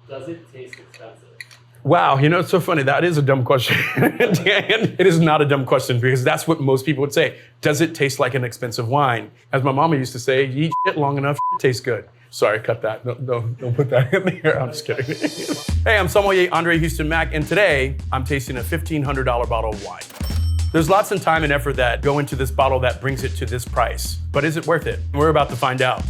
Does it taste expensive? Wow, it's so funny. That is a dumb question. Dan, it is not a dumb question because that's what most people would say. Does it taste like an expensive wine? As my mama used to say, you eat shit long enough, it tastes good. Sorry, cut that. Don't put that in there. I'm just kidding. Hey, I'm Sommelier André Hueston Mack, and today I'm tasting a $1,500 bottle of wine. There's lots of time and effort that go into this bottle that brings it to this price, but is it worth it? We're about to find out.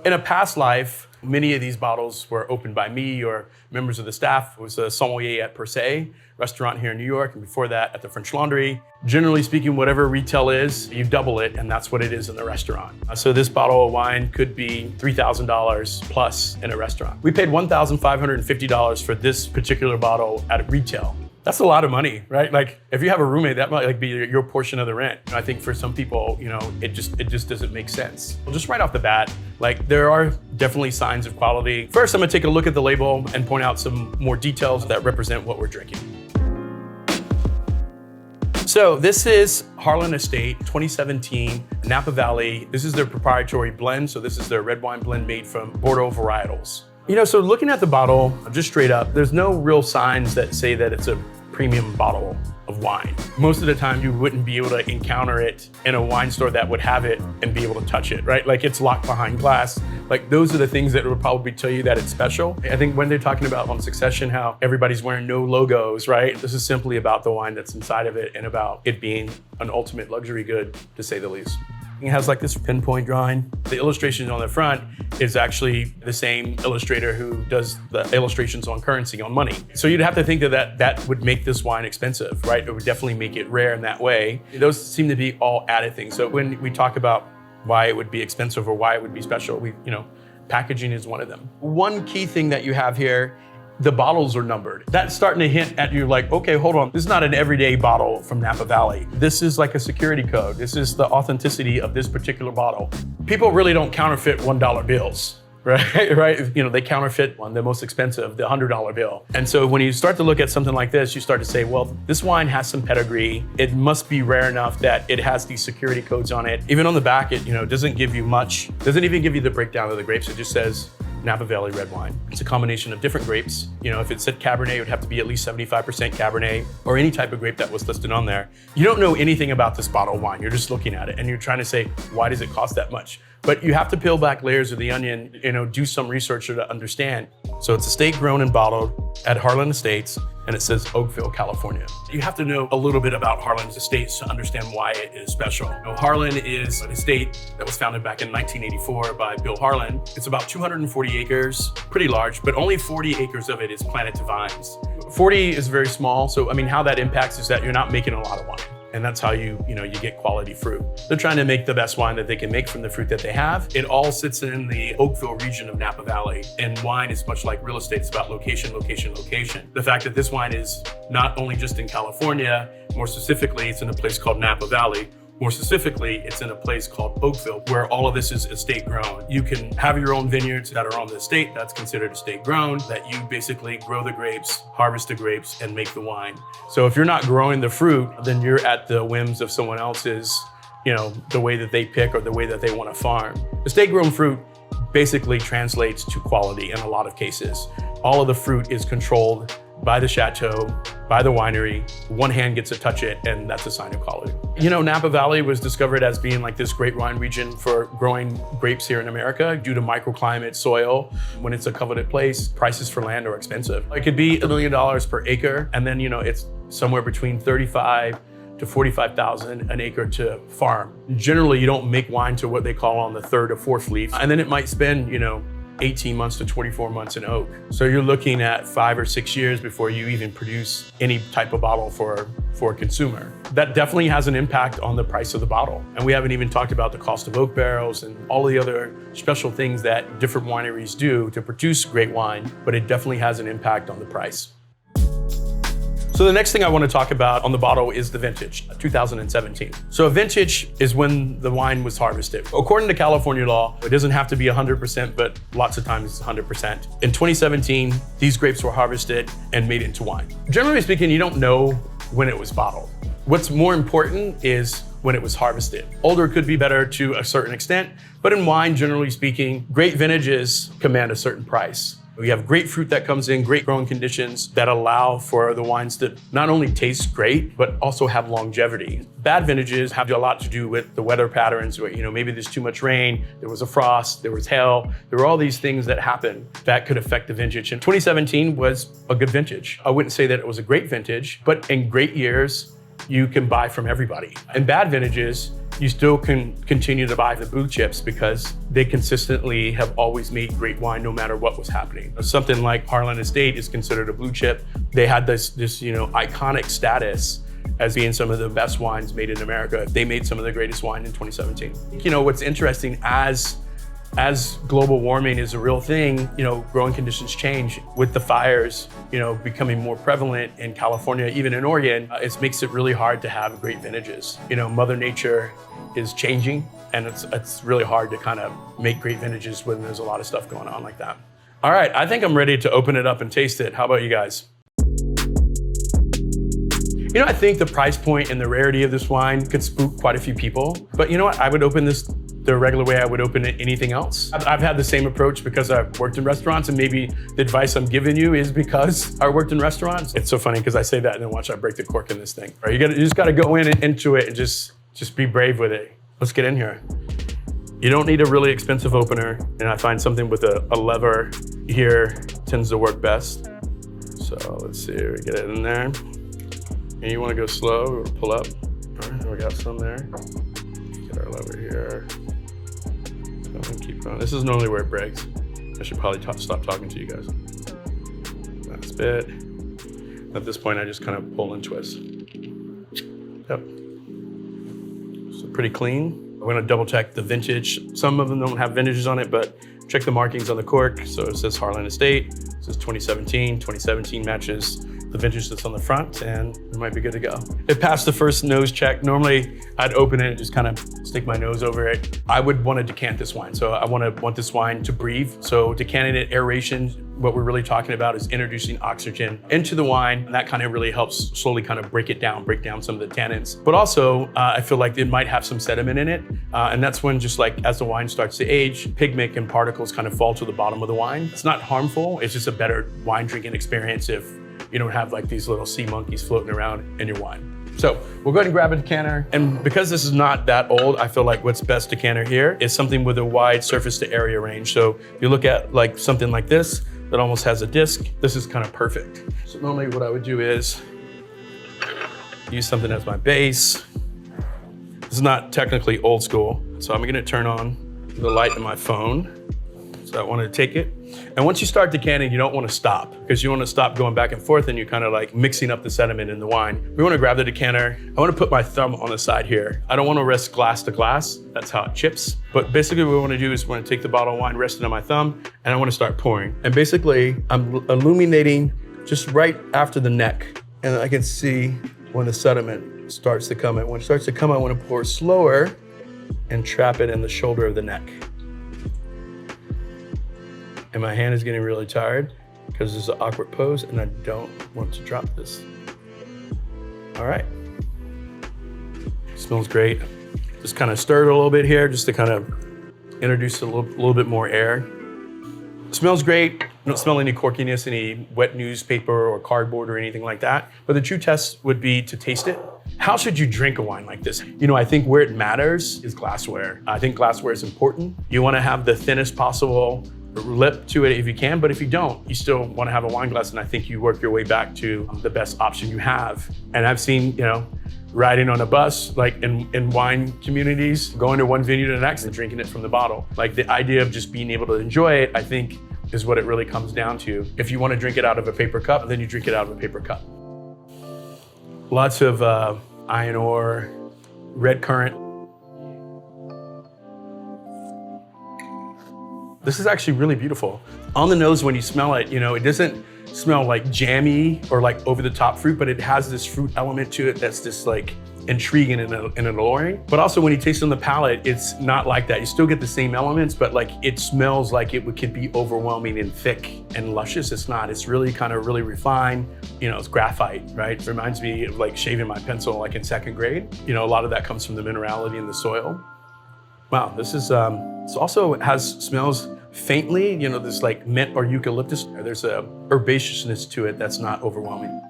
In a past life, many of these bottles were opened by me or members of the staff. It was a sommelier at Per Se restaurant here in New York, and before that at the French Laundry. Generally speaking, whatever retail is, you double it, and that's what it is in the restaurant. So this bottle of wine could be $3,000 plus in a restaurant. We paid $1,550 for this particular bottle at retail. That's a lot of money, right? Like if you have a roommate, that might be your portion of the rent. I think for some people, it just doesn't make sense. Well, just right off the bat, there are definitely signs of quality. First, I'm gonna take a look at the label and point out some more details that represent what we're drinking. So this is Harlan Estate 2017 Napa Valley. This is their proprietary blend. So this is their red wine blend made from Bordeaux varietals. So looking at the bottle, just straight up, there's no real signs that say that it's a premium bottle of wine. Most of the time you wouldn't be able to encounter it in a wine store that would have it and be able to touch it, right? Like it's locked behind glass. Like those are the things that would probably tell you that it's special. I think when they're talking about on Succession, how everybody's wearing no logos, right? This is simply about the wine that's inside of it and about it being an ultimate luxury good, to say the least. It has this pinpoint drawing. The illustration on the front is actually the same illustrator who does the illustrations on currency, on money. So you'd have to think that would make this wine expensive, right? It would definitely make it rare in that way. Those seem to be all added things. So when we talk about why it would be expensive or why it would be special, packaging is one of them. One key thing that you have here, the bottles are numbered. That's starting to hint at you okay, hold on. This is not an everyday bottle from Napa Valley. This is like a security code. This is the authenticity of this particular bottle. People really don't counterfeit $1 bills, right? They counterfeit the most expensive, the $100 bill. And so when you start to look at something like this, you start to say, well, this wine has some pedigree. It must be rare enough that it has these security codes on it. Even on the back, it doesn't give you much. Doesn't even give you the breakdown of the grapes. It just says Napa Valley red wine. It's a combination of different grapes. If it said Cabernet, it would have to be at least 75% Cabernet or any type of grape that was listed on there. You don't know anything about this bottle of wine. You're just looking at it and you're trying to say, why does it cost that much? But you have to peel back layers of the onion, do some research to understand. So it's estate grown and bottled at Harlan Estates, and it says Oakville, California. You have to know a little bit about Harlan's estates to understand why it is special. Harlan is an estate that was founded back in 1984 by Bill Harlan. It's about 240 acres, pretty large, but only 40 acres of it is planted to vines. 40 is very small, so how that impacts is that you're not making a lot of wine. And that's how you get quality fruit. They're trying to make the best wine that they can make from the fruit that they have. It all sits in the Oakville region of Napa Valley. And wine is much like real estate. It's about location, location, location. The fact that this wine is not only just in California, more specifically, it's in a place called Napa Valley. More specifically, it's in a place called Oakville, where all of this is estate grown. You can have your own vineyards that are on the estate, that's considered estate grown, that you basically grow the grapes, harvest the grapes, and make the wine. So if you're not growing the fruit, then you're at the whims of someone else's, the way that they pick or the way that they want to farm. Estate grown fruit basically translates to quality in a lot of cases. All of the fruit is controlled by the chateau, by the winery. One hand gets to touch it, and that's a sign of quality. Napa Valley was discovered as being this great wine region for growing grapes here in America due to microclimate, soil. When it's a coveted place, prices for land are expensive. It could be $1 million per acre, and then it's somewhere between $35,000 to $45,000 an acre to farm. Generally, you don't make wine to what they call on the third or fourth leaf, and then it might spend 18 months to 24 months in oak. So you're looking at 5 or 6 years before you even produce any type of bottle for a consumer. That definitely has an impact on the price of the bottle. And we haven't even talked about the cost of oak barrels and all the other special things that different wineries do to produce great wine, but it definitely has an impact on the price. So the next thing I want to talk about on the bottle is the vintage, 2017. So a vintage is when the wine was harvested. According to California law, it doesn't have to be 100%, but lots of times it's 100%. In 2017, these grapes were harvested and made into wine. Generally speaking, you don't know when it was bottled. What's more important is when it was harvested. Older could be better to a certain extent, but in wine, generally speaking, great vintages command a certain price. We have great fruit that comes in, great growing conditions that allow for the wines to not only taste great, but also have longevity. Bad vintages have a lot to do with the weather patterns, where, maybe there's too much rain, there was a frost, there was hail. There were all these things that happen that could affect the vintage. And 2017 was a good vintage. I wouldn't say that it was a great vintage, but in great years, you can buy from everybody. In bad vintages, you still can continue to buy the blue chips because they consistently have always made great wine no matter what was happening. Something like Harlan Estate is considered a blue chip. They had this iconic status as being some of the best wines made in America. They made some of the greatest wine in 2017. What's interesting, as global warming is a real thing, growing conditions change. With the fires, becoming more prevalent in California, even in Oregon, it makes it really hard to have great vintages. Mother Nature is changing, and it's really hard to kind of make great vintages when there's a lot of stuff going on like that. All right, I think I'm ready to open it up and taste it. How about you guys? I think the price point and the rarity of this wine could spook quite a few people. But you know what? I would open this the regular way I would open anything else. I've had the same approach because I've worked in restaurants, and maybe the advice I'm giving you is because I worked in restaurants. It's so funny because I say that and then watch I break the cork in this thing. Right, you just got to go into it and just be brave with it. Let's get in here. You don't need a really expensive opener, and I find something with a lever here tends to work best. So let's see, we get it in there. And you want to go slow, we're gonna pull up. All right, we got some there. Get our lever here. Keep going. This is normally where it breaks. I should probably stop talking to you guys. Last bit. At this point, I just kind of pull and twist. Yep. So pretty clean. We're gonna double check the vintage. Some of them don't have vintages on it, but check the markings on the cork. So it says Harlan Estate. It says 2017. 2017 matches the vintage that's on the front, and we might be good to go. It passed the first nose check. Normally, I'd open it and just kind of stick my nose over it. I would want to decant this wine. So I want this wine to breathe. So decanting it, aeration, what we're really talking about is introducing oxygen into the wine. And that kind of really helps slowly kind of break down some of the tannins. But also, I feel like it might have some sediment in it. And that's when, just like as the wine starts to age, pigment and particles kind of fall to the bottom of the wine. It's not harmful. It's just a better wine drinking experience if you don't have like these little sea monkeys floating around in your wine. So we'll go ahead and grab a decanter. And because this is not that old, I feel like what's best decanter here is something with a wide surface to area range. So if you look at like something like this, that almost has a disc, this is kind of perfect. So normally what I would do is use something as my base. This is not technically old school. So I'm gonna turn on the light on my phone. So I wanna take it. And once you start decanting, you don't want to stop, because you want to stop going back and forth and you're kind of like mixing up the sediment in the wine. We want to grab the decanter. I want to put my thumb on the side here. I don't want to rest glass to glass. That's how it chips. But basically what we want to do is we want to take the bottle of wine resting on my thumb, and I want to start pouring. And basically I'm illuminating just right after the neck. And I can see when the sediment starts to come in. When it starts to come, I want to pour slower and trap it in the shoulder of the neck. And my hand is getting really tired because this is an awkward pose and I don't want to drop this. All right. Smells great. Just kind of stir it a little bit here just to kind of introduce a little bit more air. Smells great. I don't smell any corkiness, any wet newspaper or cardboard or anything like that. But the true test would be to taste it. How should you drink a wine like this? I think where it matters is glassware. I think glassware is important. You want to have the thinnest possible lip to it if you can, but if you don't, you still want to have a wine glass, and I think you work your way back to the best option you have. And I've seen, riding on a bus, like in wine communities, going to one venue to the next and drinking it from the bottle. Like the idea of just being able to enjoy it, I think, is what it really comes down to. If you want to drink it out of a paper cup, then you drink it out of a paper cup. Lots of iron ore, red currant. This is actually really beautiful. On the nose, when you smell it, it doesn't smell like jammy or like over the top fruit, but it has this fruit element to it that's just like intriguing and alluring. But also when you taste it on the palate, it's not like that. You still get the same elements, but like it smells like it could be overwhelming and thick and luscious. It's not. It's really kind of really refined. You know, it's graphite, right? It reminds me of like shaving my pencil like in second grade. You know, a lot of that comes from the minerality in the soil. Wow, this is, this also smells faintly, you know, this like mint or eucalyptus. There's a herbaceousness to it that's not overwhelming.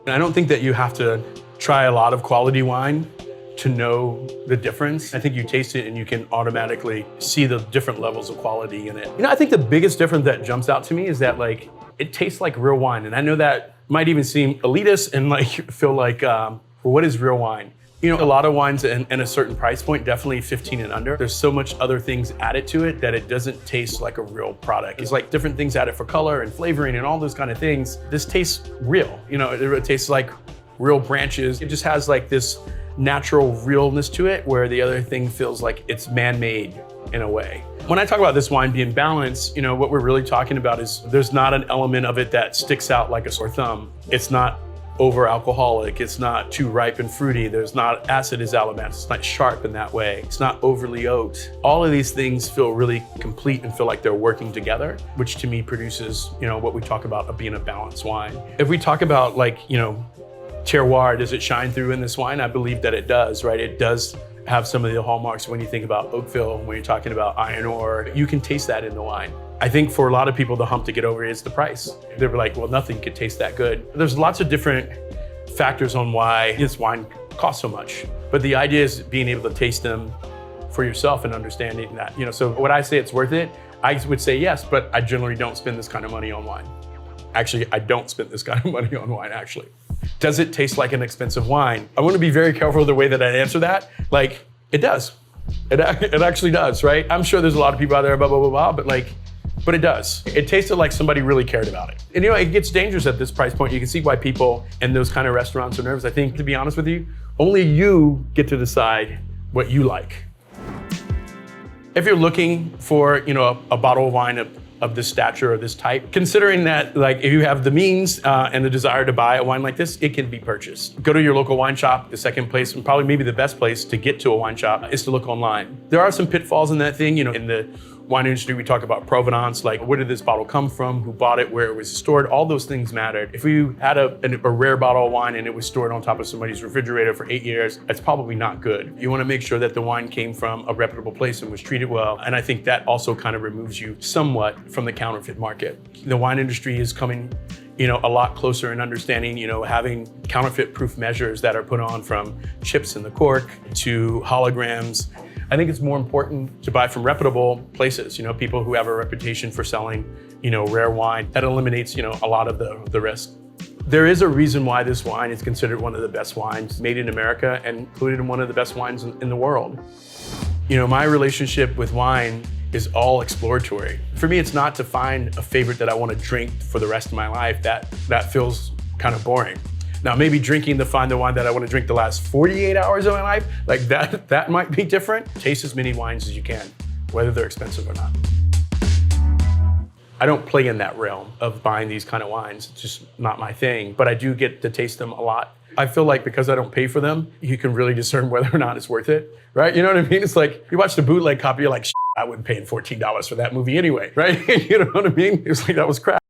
And I don't think that you have to try a lot of quality wine to know the difference. I think you taste it and you can automatically see the different levels of quality in it. You know, I think the biggest difference that jumps out to me is that like, it tastes like real wine. And I know that might even seem elitist and like feel like, well, what is real wine? You know, a lot of wines in a certain price point, definitely 15 and under, there's so much other things added to it that it doesn't taste like a real product. It's like different things added for color and flavoring and all those kind of things. This tastes real. You know, it tastes like real branches. It just has like this natural realness to it where the other thing feels like it's man-made in a way. When I talk about this wine being balanced, you know, what we're really talking about is there's not an element of it that sticks out like a sore thumb. It's not over alcoholic, it's not too ripe and fruity, there's not acid as alabama, it's not sharp in that way, it's not overly oaked. All of these things feel really complete and feel like they're working together, which to me produces, you know, what we talk about being a balanced wine. If we talk about like, you know, terroir, does it shine through in this wine? I believe that it does, right? It does have some of the hallmarks when you think about Oakville, when you're talking about iron ore, you can taste that in the wine. I think for a lot of people, the hump to get over is the price. They were like, well, nothing could taste that good. There's lots of different factors on why this wine costs so much. But the idea is being able to taste them for yourself and understanding that, you know, so would I say it's worth it? I would say yes, but I generally don't spend this kind of money on wine. Actually, I don't spend this kind of money on wine, actually. Does it taste like an expensive wine? I want to be very careful of the way that I answer that. Like, it does. It actually does, right? I'm sure there's a lot of people out there, blah, blah, blah, blah, but it does. It tasted like somebody really cared about it. And you know, it gets dangerous at this price point. You can see why people in those kind of restaurants are nervous. I think, to be honest with you, only you get to decide what you like. If you're looking for, you know, a bottle of wine of this stature or this type, considering that like if you have the means and the desire to buy a wine like this, it can be purchased. Go to your local wine shop. The second place, and probably maybe the best place to get to a wine shop, is to look online. There are some pitfalls in that thing, you know, in the wine industry, we talk about provenance, like where did this bottle come from, who bought it, where it was stored, all those things mattered. If you had a rare bottle of wine and it was stored on top of somebody's refrigerator for 8 years, that's probably not good. You wanna make sure that the wine came from a reputable place and was treated well. And I think that also kind of removes you somewhat from the counterfeit market. The wine industry is coming, you know, a lot closer in understanding, you know, having counterfeit proof measures that are put on from chips in the cork to holograms. I think it's more important to buy from reputable places, you know, people who have a reputation for selling, you know, rare wine. That eliminates, you know, a lot of the risk. There is a reason why this wine is considered one of the best wines made in America and included in one of the best wines in the world. You know, my relationship with wine is all exploratory. For me, it's not to find a favorite that I want to drink for the rest of my life. That feels kind of boring. Now, maybe drinking to find the wine that I want to drink the last 48 hours of my life, like that might be different. Taste as many wines as you can, whether they're expensive or not. I don't play in that realm of buying these kind of wines. It's just not my thing, but I do get to taste them a lot. I feel like because I don't pay for them, you can really discern whether or not it's worth it, right? You know what I mean? It's like, you watch the bootleg copy, you're like, I wouldn't pay $14 for that movie anyway, right? You know what I mean? It's like, that was crap.